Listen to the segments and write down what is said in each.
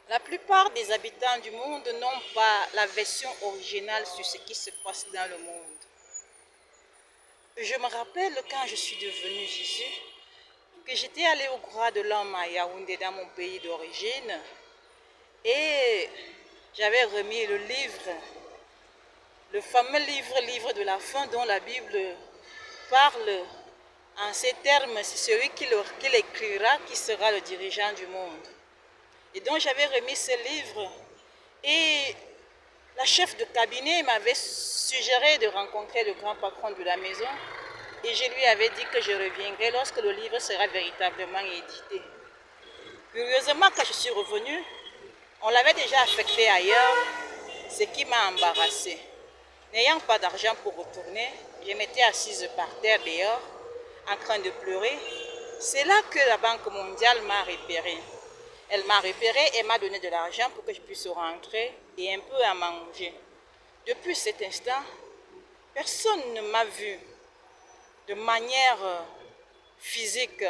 La plupart des habitants du monde n'ont pas la version originale sur ce qui se passe dans le monde. Je me rappelle quand je suis devenue Jésus, que j'étais allée au Croix de l'Homme à Yaoundé dans mon pays d'origine et j'avais remis le livre, le fameux livre de la fin dont la Bible parle en ces termes, c'est celui qui l'écrira qui sera le dirigeant du monde. Et donc j'avais remis ce livre et la chef de cabinet m'avait suggéré de rencontrer le grand patron de la maison et je lui avais dit que je reviendrai lorsque le livre sera véritablement édité. Curieusement, quand je suis revenue, on l'avait déjà affecté ailleurs, ce qui m'a embarrassée. N'ayant pas d'argent pour retourner, je m'étais assise par terre dehors, en train de pleurer. C'est là que la Banque mondiale m'a repérée. Elle m'a repérée et m'a donné de l'argent pour que je puisse rentrer et un peu à manger. Depuis cet instant, personne ne m'a vu de manière physique.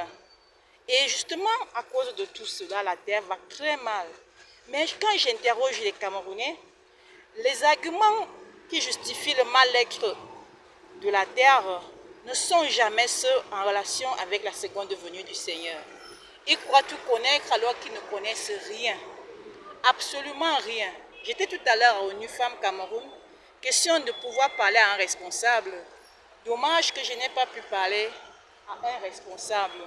Et justement, à cause de tout cela, la terre va très mal. Mais quand j'interroge les Camerounais, les arguments qui justifient le mal-être de la terre ne sont jamais ceux en relation avec la seconde venue du Seigneur. Ils croient tout connaître alors qu'ils ne connaissent rien. Absolument rien. J'étais tout à l'heure à ONU Femmes Cameroun. Question de pouvoir parler à un responsable. Dommage que je n'ai pas pu parler à un responsable.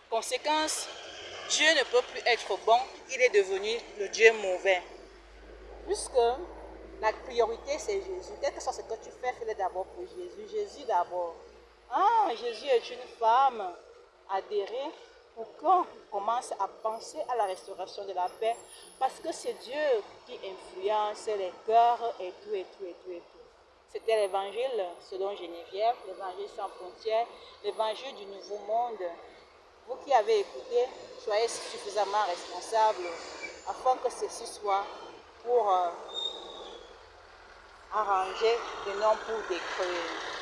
Conséquence, Dieu ne peut plus être bon, il est devenu le Dieu mauvais. Puisque la priorité c'est Jésus. Quel que soit ce que tu fais, fais-le d'abord pour Jésus. Jésus d'abord. Ah, Jésus est une femme adhérée pour qu'on commence à penser à la restauration de la paix. Parce que c'est Dieu qui influence les cœurs et tout, et tout, et tout, et tout. C'était l'évangile selon Geneviève, l'évangile sans frontières, l'évangile du nouveau monde. Vous qui avez écouté, soyez suffisamment responsables afin que ceci soit pour arranger et non pour détruire.